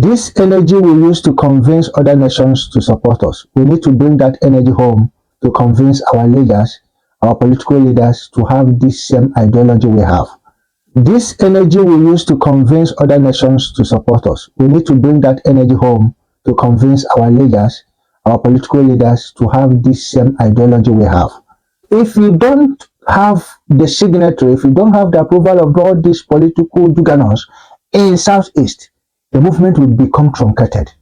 This energy we use to convince other nations to support us. We need to bring that energy home to convince our leaders, our political leaders, to have this same ideology we have. This energy we use to convince other nations to support us. We need to bring that energy home to convince our leaders, our political leaders, to have this same ideology we have. If you don't have the signatory, if you don't have the approval of all these political juggernauts in Southeast, the movement will become truncated.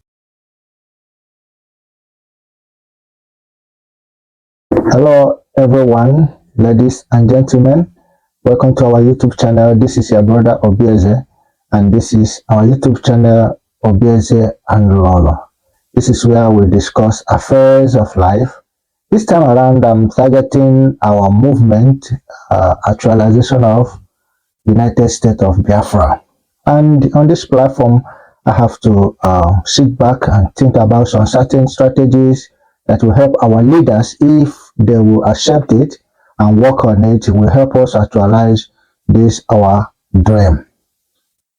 Hello everyone, ladies and gentlemen. Welcome to our YouTube channel. This is your brother Obieze, and this is our YouTube channel Obieze and Lolo. This is where we discuss affairs of life. This time around, I'm targeting our movement, actualization of United States of Biafra. And on this platform, I have to sit back and think about some certain strategies that will help our leaders, if they will accept it and work on it, will help us actualize this our dream.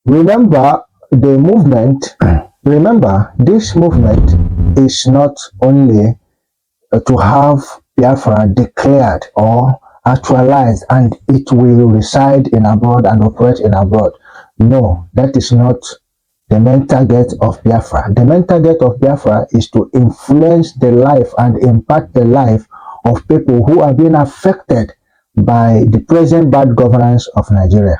Remember the movement, remember this movement is not only to have Biafra declared or actualized and it will reside in abroad and operate in abroad. No, that is not the main target of Biafra. The main target of Biafra is to influence the life and impact the life of people who are being affected by the present bad governance of Nigeria.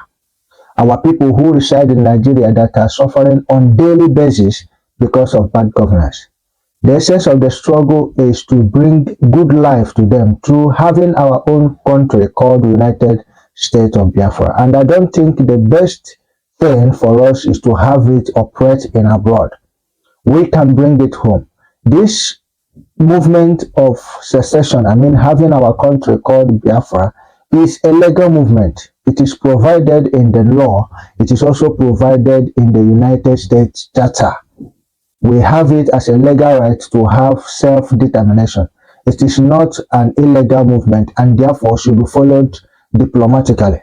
Our people who reside in Nigeria that are suffering on daily basis because of bad governance. The essence of the struggle is to bring good life to them through having our own country called United States of Biafra. And I don't think the best thing for us is to have it operate in abroad. We can bring it home. This movement of secession, having our country called Biafra, is a legal movement. It is provided in the law. It is also provided in the United States Charter. We have it as a legal right to have self-determination. It is not an illegal movement and therefore should be followed diplomatically.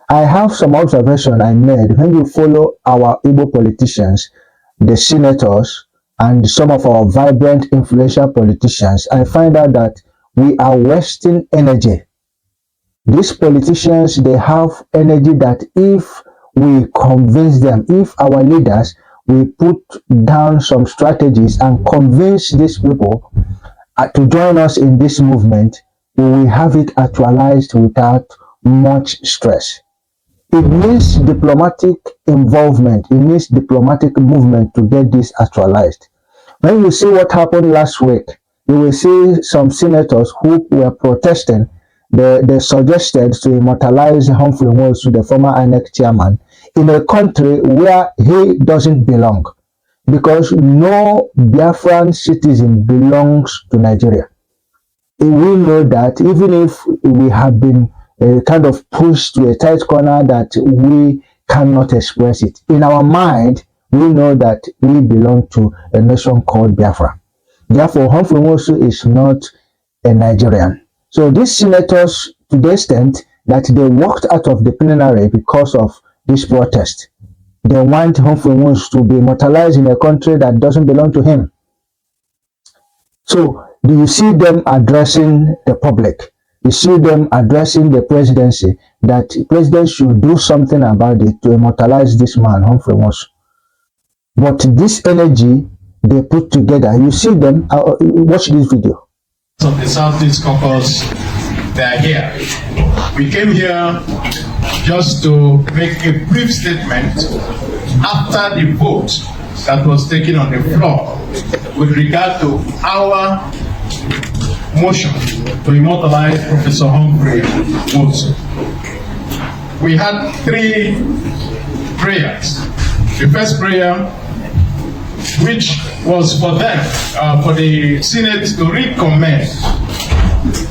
I have some observation I made when you follow our Igbo politicians, the senators, and some of our vibrant, influential politicians. I find out that we are wasting energy. These politicians, they have energy that if we convince them, if our leaders, we put down some strategies and convince these people to join us in this movement, we will have it actualized without much stress. It needs diplomatic involvement. It needs diplomatic movement to get this actualized. When you see what happened last week, you will see some senators who were protesting. They suggested to immortalize Humphrey Nwosu, the former INEC chairman, in a country where he doesn't belong, because no Biafran citizen belongs to Nigeria. We know that even if we have been kind of pushed to a tight corner that we cannot express it, in our mind, we know that we belong to a nation called Biafra. Therefore, Humphrey Nwosu is not a Nigerian. So these senators, to the extent that they walked out of the plenary because of this protest, they want Humphrey Nwosu to be immortalized in a country that doesn't belong to him. So do you see them addressing the public? You see them addressing the presidency, that the president should do something about it to immortalize this man, Humphrey Nwosu. But this energy they put together, you see them, watch this video. Of the Southeast Caucus, they are here. We came here just to make a brief statement after the vote that was taken on the floor with regard to our motion to immortalize Professor Humphrey Nwosu. We had 3 prayers. The first prayer, which was for them, for the Senate to recommend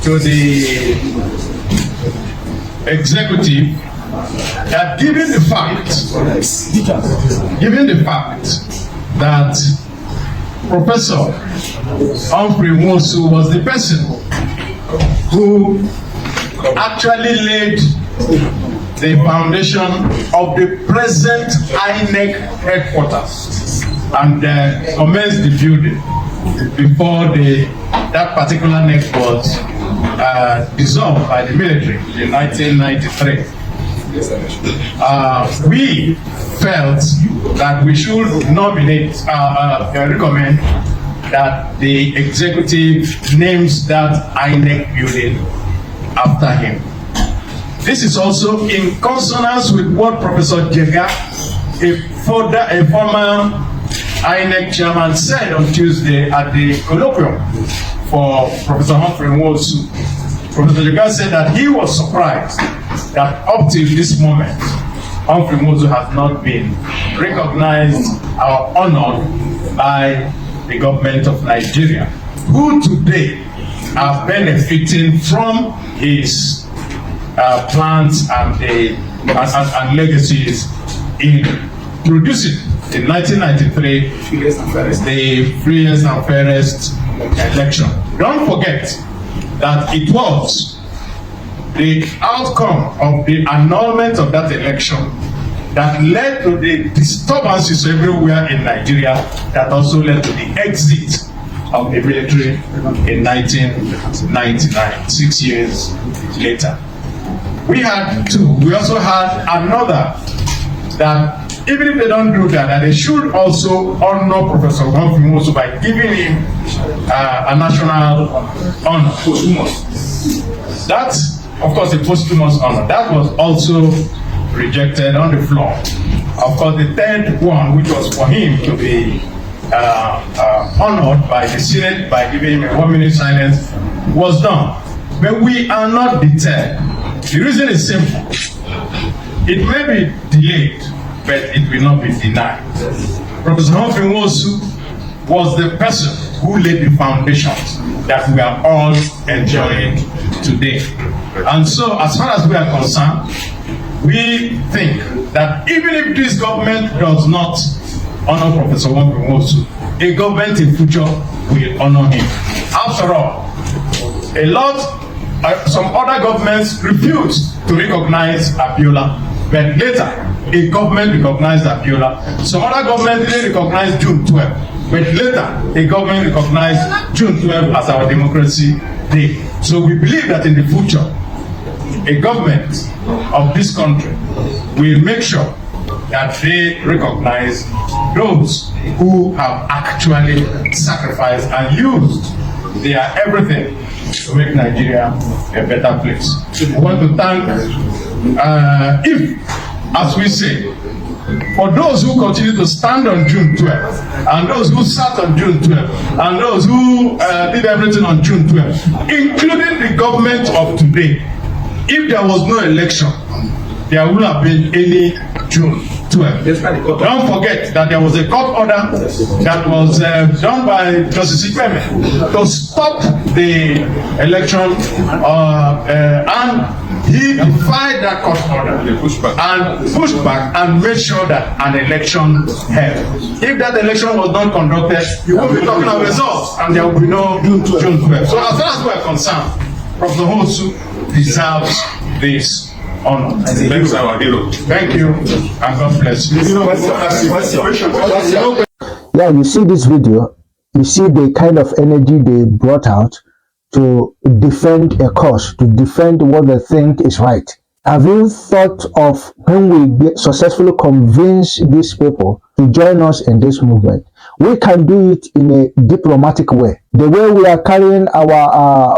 to the executive that given the fact that Professor Humphrey Nwosu was the person who actually laid the foundation of the present INEC headquarters. and commenced the building before that particular neck was dissolved by the military in 1993. We felt that we should recommend that the executive names that INEC building after him. This is also in consonance with what Professor Jega, a former INEC chairman, said on Tuesday at the colloquium for Professor Humphrey Nwosu. Professor Jega said that he was surprised that up till this moment, Humphrey Nwosu has not been recognized or honored by the government of Nigeria, who today are benefiting from his plans and legacies in producing in 1993 the freest and fairest election. Don't forget that it was the outcome of the annulment of that election that led to the disturbances everywhere in Nigeria, that also led to the exit of the military in 1999, 6 years later. We had two. We also had another that even if they don't do that, that they should also honor Professor Humphrey Nwosu by giving him a national honor. That's, of course, a posthumous honor. That was also rejected on the floor. Of course, the third one, which was for him to be honored by the Senate by giving him a 1 minute silence, was done. But we are not deterred. The reason is simple. It may be delayed, but it will not be denied. Professor Humphrey Nwosu was the person who laid the foundations that we are all enjoying today. And so, as far as we are concerned, we think that even if this government does not honor Professor Humphrey Nwosu, a government in future will honor him. After all, some other governments refused to recognize Abiola, but later a government recognized Abiola. Some other governments didn't recognize June 12, but later a government recognized June 12 as our democracy day. So we believe that in the future, a government of this country will make sure that they recognize those who have actually sacrificed and used their everything to make Nigeria a better place. We want to thank, as we say, for those who continue to stand on June 12th, and those who sat on June 12th, and those who did everything on June 12th, including the government of today. If there was no election, there would have been any June 12th. Don't forget that there was a court order that was done by Justice Ikpeme to stop the election, and he defied that court order and pushed back and made sure that an election held. If that election was not conducted, you won't be talking about results, and there will be no June 12th. So as far as we are concerned, Professor Nwosu deserves this honor. Thank you, and God bless you. Yeah, you see this video, you see the kind of energy they brought out to defend a cause, to defend what they think is right. Have you thought of when we successfully convince these people to join us in this movement? We can do it in a diplomatic way. The way we are carrying our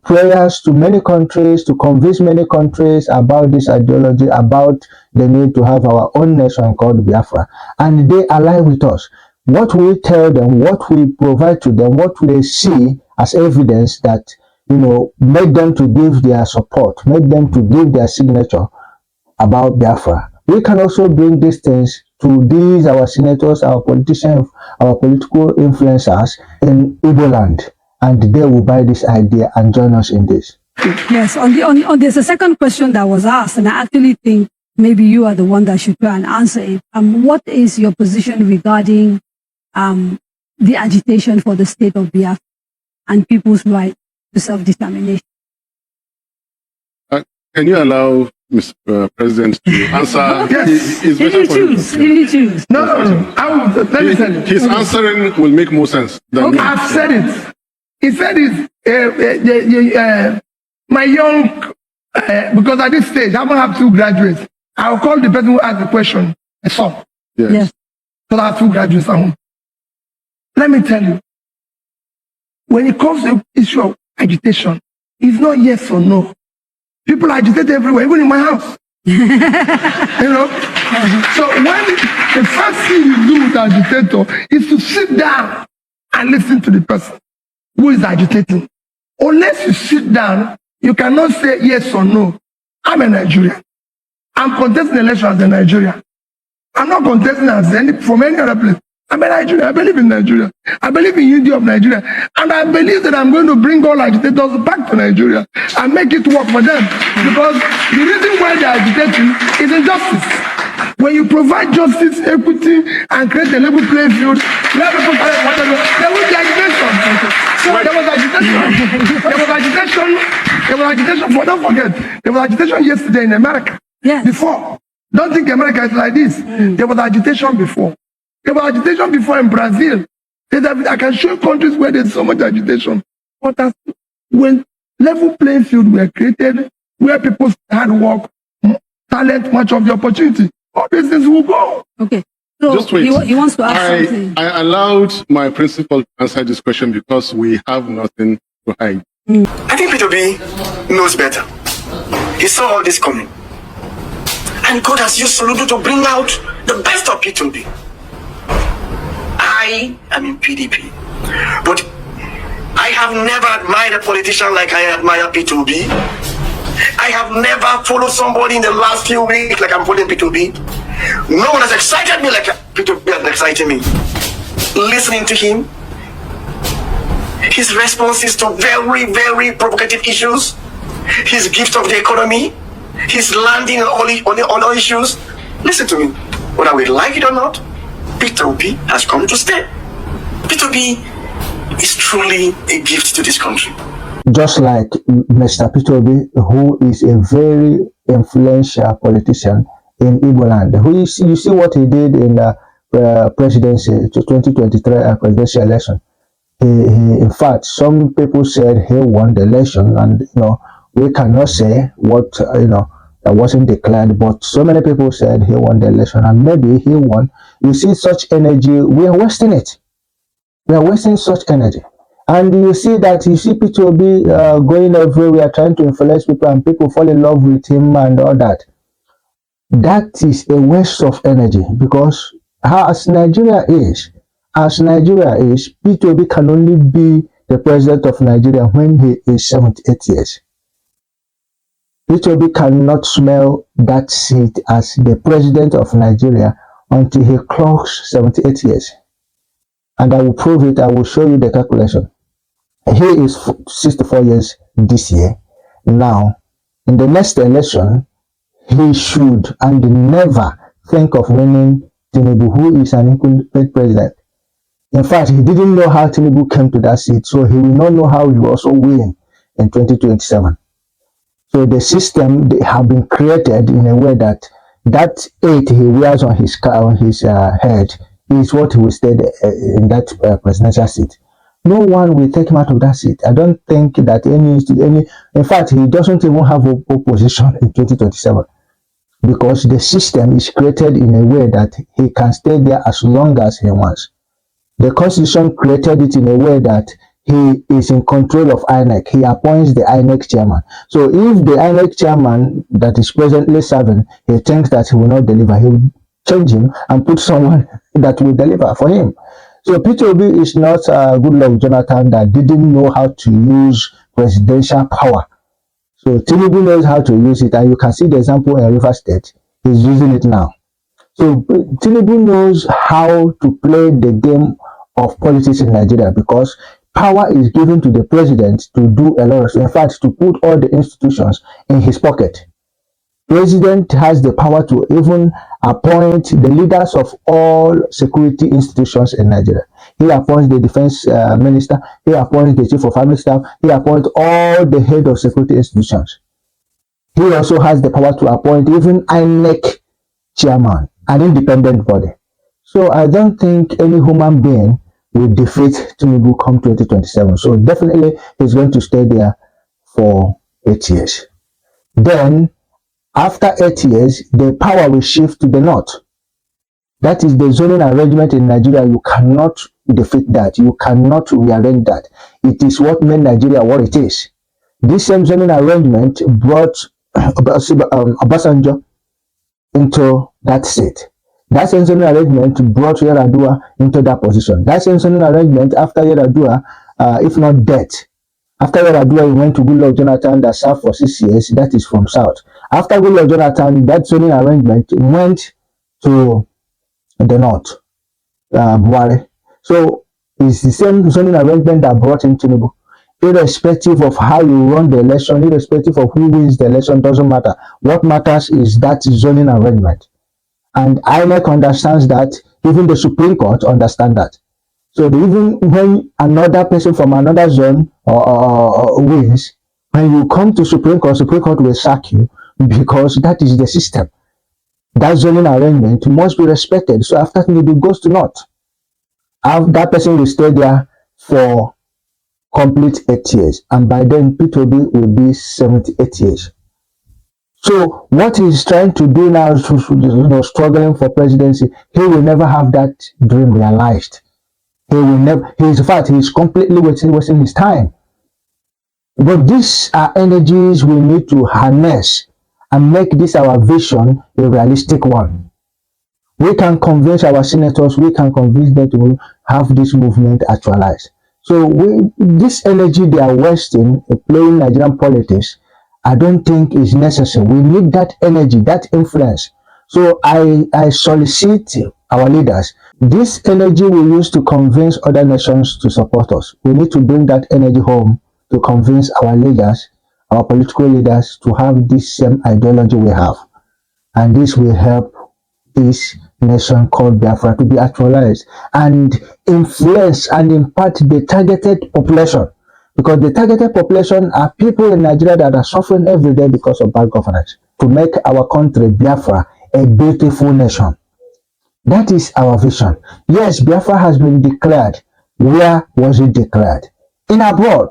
prayers to many countries, to convince many countries about this ideology, about the need to have our own nation called Biafra, and they align with us. What we tell them, what we provide to them, what they see as evidence that, made them to give their support, made them to give their signature about Biafra. We can also bring these things to these, our senators, our politicians, our political influencers in Igbo land, and they will buy this idea and join us in this. Yes, there's a second question that was asked, and I actually think maybe you are the one that should try and answer it. What is your position regarding the agitation for the state of Biafra and people's right to self-determination? Can you allow Mr. President to answer. Yes. It's If better you for him. choose, if you choose. No. I will, let me tell you. His answering will make more sense than me. I've said it. He said it. My young, because at this stage, I don't have 2 graduates. I'll call the person who asked the question a son. Yes. Yes. Because I have 2 graduates at home. Let me tell you, when it comes to the issue of agitation, it's not yes or no. People agitate everywhere, even in my house. You know? So when the first thing you do with the agitator is to sit down and listen to the person who is agitating. Unless you sit down, you cannot say yes or no. I'm a Nigerian. I'm contesting election as a Nigerian. I'm not contesting as from any other place. I'm a Nigerian. I believe in Nigeria. I believe in unity of Nigeria. And I believe that I'm going to bring all agitators back to Nigeria and make it work for them. Because the reason why they're agitating is injustice. When you provide justice, equity, and create a level playing field, let people whatever, there will be agitation. So there was agitation. There was agitation. There was agitation. Don't forget, there was agitation yesterday in America. Yes. Before. Don't think America is like this. There was agitation before. There was agitation before in Brazil. I can show countries where there's so much agitation. But when level playing field were created, where people's hard work, talent, much of the opportunity, all these things will go. Okay. So Just wait. he wants to ask something. I allowed my principal to answer this question because we have nothing to hide. I think P2B knows better. He saw all this coming. And God has used Soludo to bring out the best of P2B. I am in PDP. But I have never admired a politician like I admire P2B. I have never followed somebody in the last few weeks like I'm following P2B. No one has excited me like P2B has excited me. Listening to him, his responses to very, very provocative issues, his gift of the economy, his landing on all issues. Listen to me, whether we like it or not, P2B has come to stay. P2B is truly a gift to this country. Just like Mr. P2B, who is a very influential politician in Igbo land. You see what he did in the presidency to 2023 presidential election. In fact, some people said he won the election, and we cannot say what that wasn't declared, but so many people said he won the election, and maybe he won. You see such energy, we are wasting it. We are wasting such energy. And you see P2B going everywhere, trying to influence people, and people fall in love with him and all that. That is a waste of energy, because as Nigeria is, P2B can only be the president of Nigeria when he is 78 years. P2B cannot smell that seat as the president of Nigeria until he clocks 78 years. And I will prove it. I will show you the calculation. He is 64 years this year. Now, in the next election, he should and never think of winning Tinubu, who is an incumbent president. In fact, he didn't know how Tinubu came to that seat, so he will not know how he will also win in 2027. So the system, they have been created in a way that 8 he wears on his head is what he will stay in that presidential seat. No one will take him out of that seat. I don't think that any. In fact, he doesn't even have opposition in 2027, because the system is created in a way that he can stay there as long as he wants. The Constitution created it in a way that he is in control of INEC. He appoints the INEC chairman. So if the INEC chairman that is presently serving, he thinks that he will not deliver, he will change him and put someone that will deliver for him. So P2B is not Goodluck Jonathan that didn't know how to use presidential power. So Tinubu knows how to use it, and you can see the example in Rivers State. He's using it now. So Tinubu knows how to play the game of politics in Nigeria, because power is given to the president to do a lot of, in fact, to put all the institutions in his pocket. President has the power to even appoint the leaders of all security institutions in Nigeria. He appoints the defense minister, he appoints the chief of army staff, he appoints all the head of security institutions. He also has the power to appoint even INEC chairman, an independent body. So I don't think any human being will defeat Tinubu come 2027. So definitely he's going to stay there for 8 years. Then after 8 years, the power will shift to the north. That is the zoning arrangement in Nigeria. You cannot defeat that. You cannot rearrange that. It is what made Nigeria what it is. This same zoning arrangement brought Obasanjo into that seat. That same zoning arrangement brought Yar'Adua into that position. That same zoning arrangement after Yar'Adua, if not death, after Yar'Adua, he went to Goodluck Jonathan that served for 6 years. That is from South. After Goodluck Jonathan, that zoning arrangement went to the North, Buhari. So it's the same zoning arrangement that brought in Tinubu. Irrespective of how you run the election, irrespective of who wins the election, doesn't matter. What matters is that zoning arrangement. And INEC understands that, even the Supreme Court understands that. So even when another person from another zone wins, when you come to Supreme Court will sack you, because that is the system. That zoning arrangement must be respected. So after Tinubu goes to North, that person will stay there for complete 8 years, and by then P2B will be 78 years. So what he's trying to do now is struggling for presidency. He will never have that dream realized. He will never. He's completely wasting his time. But these are energies we need to harness and make this our vision a realistic one. We can convince our senators. We can convince them to have this movement actualized. So this energy they are wasting playing Nigerian politics, I don't think is necessary. We need that energy, that influence. So I solicit our leaders. This energy we use to convince other nations to support us. We need to bring that energy home to convince our leaders, our political leaders, to have this same ideology we have. And this will help this nation called Biafra to be actualized and influence and impact the targeted population. Because the targeted population are people in Nigeria that are suffering every day because of bad governance. To make our country, Biafra, a beautiful nation. That is our vision. Yes, Biafra has been declared. Where was it declared? In abroad.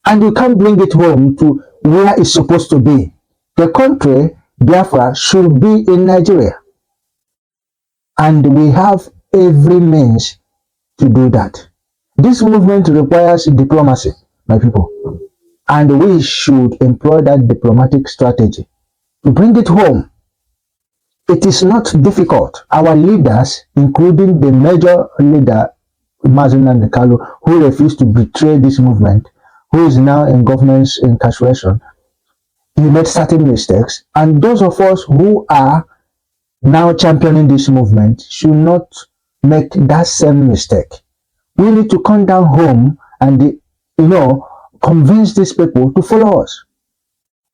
And you can't bring it home to where it's supposed to be. The country, Biafra, should be in Nigeria. And we have every means to do that. This movement requires diplomacy, my people. And we should employ that diplomatic strategy to bring it home. It is not difficult. Our leaders, including the major leader, Mazen Nandekalu, who refused to betray this movement, who is now in government's incarceration, he made certain mistakes. And those of us who are now championing this movement should not make that same mistake. We need to come down home and, convince these people to follow us.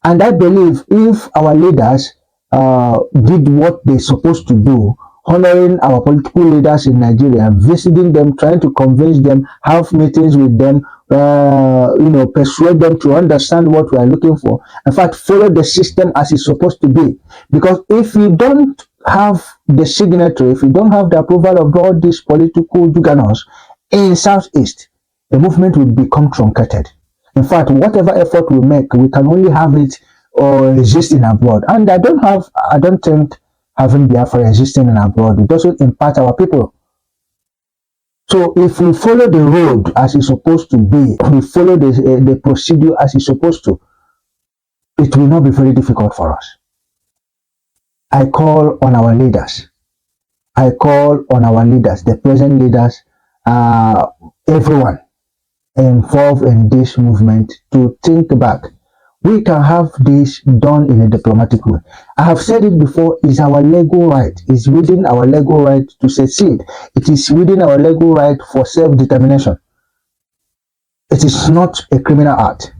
And I believe if our leaders did what they're supposed to do, honoring our political leaders in Nigeria, visiting them, trying to convince them, have meetings with them, persuade them to understand what we are looking for. In fact, follow the system as it's supposed to be. Because if you don't have the signatory, if you don't have the approval of all these political juggernauts in Southeast, the movement will become truncated. In fact, whatever effort we make, we can only have it or exist in abroad. And I don't think having Biafra existing in abroad, it doesn't impact our people. So if we follow the road as it's supposed to be, we follow the procedure as it's supposed to, it will not be very difficult for us. I call on our leaders. The present leaders, everyone involved in this movement to think back. We can have this done in a diplomatic way. I have said it before, it's our legal right. It's within our legal right to secede. It is within our legal right for self-determination. It is not a criminal act.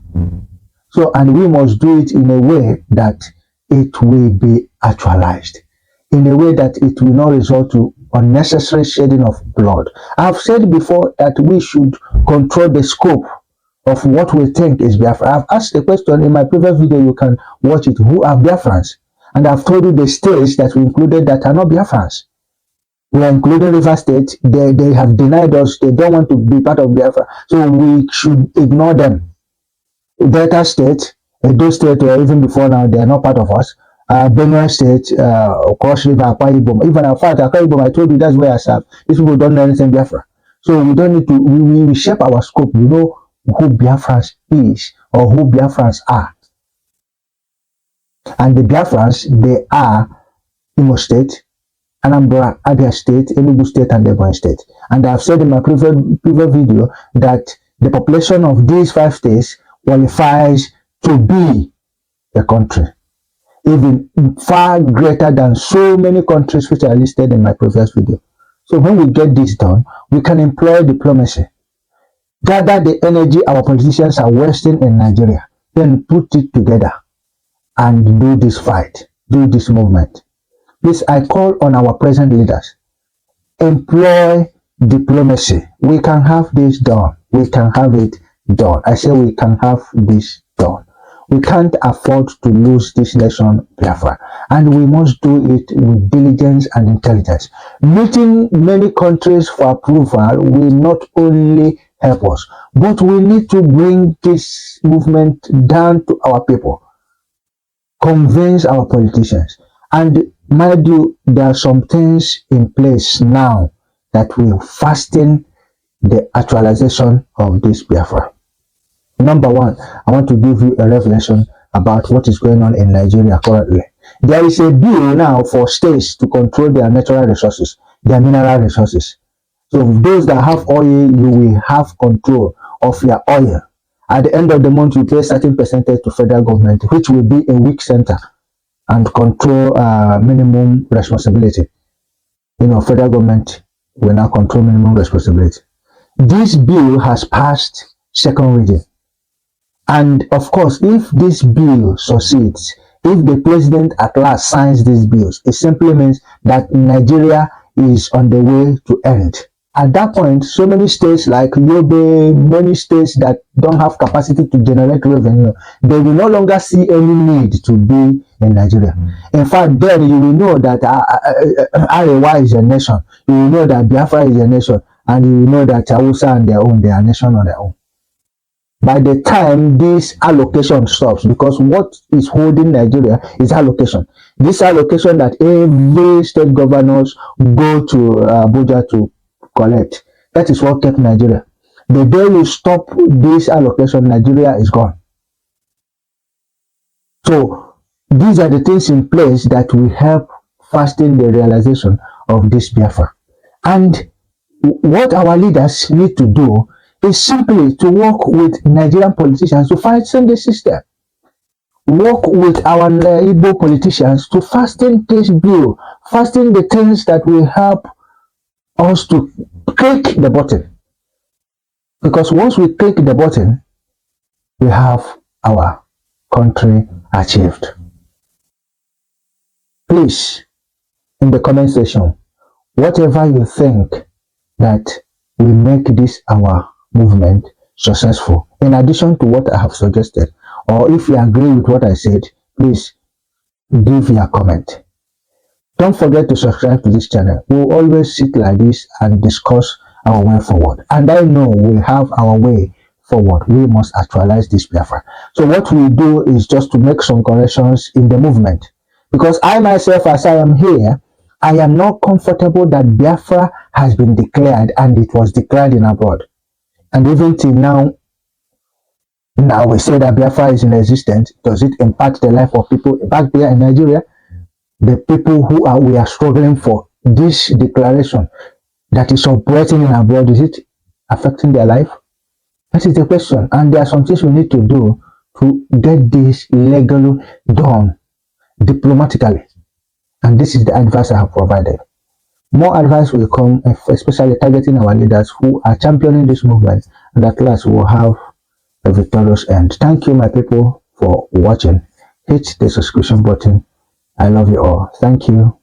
So, and we must do it in a way that it will be actualized, in a way that it will not result to unnecessary shedding of blood. I have said before that we should control the scope of what we think is Biafra. I've asked the question in my previous video, you can watch it, who are Biafrans? And I've told you the states that we included that are not Biafrans. We are including River State. They have denied us. They don't want to be part of Biafra. So we should ignore them. Delta State, Edo State, or even before now, they are not part of us. Benue State, Cross River, Akwa Ibom. Even in fact, Akwa Ibom, I told you that's where I serve. These people don't know anything Biafra. So we don't need to, we shape our scope. We know who Biafrans is or who Biafrans are. And the Biafrans, they are Imo State, Anambra, Abia State, Enugu State, and Ebonyi State. And I've said in my previous video that the population of these 5 states qualifies to be a country, even far greater than so many countries which are listed in my previous video. So when we get this done, we can employ diplomacy, gather the energy our politicians are wasting in Nigeria, then put it together and do this fight, do this movement. Please, I call on our present leaders, employ diplomacy. We can have this done. We can have it done. I say we can have this done. We can't afford to lose this nation, Biafra, and we must do it with diligence and intelligence. Meeting many countries for approval will not only help us, but we need to bring this movement down to our people, convince our politicians. And mind you, there are some things in place now that will fasten the actualization of this Biafra. Number one, I want to give you a revelation about what is going on in Nigeria currently. There is a bill now for states to control their natural resources, their mineral resources. So those that have oil, you will have control of your oil. At the end of the month, you pay a certain percentage to federal government, which will be a weak center and control minimum responsibility. You know, federal government will now control minimum responsibility. This bill has passed second reading. And of course, if this bill succeeds, if the president at last signs these bills, it simply means that Nigeria is on the way to end. At that point, so many states like Yobe, many states that don't have capacity to generate revenue, they will no longer see any need to be in Nigeria. In fact, then you will know that Arewa is a nation. You will know that Biafra is a nation. And you will know that Hausa and their own, they are a nation on their own. By the time this allocation stops, because what is holding Nigeria is allocation. This allocation that every state governors go to Abuja to collect. That is what kept Nigeria. The day you stop this allocation, Nigeria is gone. So these are the things in place that will help fasten the realization of this Biafra. And what our leaders need to do is simply to work with Nigerian politicians to fasten the system. Work with our Igbo politicians to fasten this bill, fasten the things that will help us to click the button. Because once we click the button, we have our country achieved. Please, in the comment section, whatever you think that will make this our movement successful, in addition to what I have suggested, or if you agree with what I said, please give your comment. Don't forget to subscribe to this channel. We'll always sit like this and discuss our way forward. And I know we have our way forward. We must actualize this Biafra. So what we do is just to make some corrections in the movement. Because I myself, as I am here, I am not comfortable that Biafra has been declared and it was declared in abroad. And even till now we say that Biafra is in existence. Does it impact the life of people back there in Nigeria? The people who we are struggling for, this declaration that is operating in abroad, is it affecting their life? That is the question. And there are some things we need to do to get this legally done diplomatically. And this is the advice I have provided. More advice will come, especially targeting our leaders who are championing this movement, and at last we will have a victorious end. Thank you, my people, for watching. Hit the subscription button. I love you all. Thank you.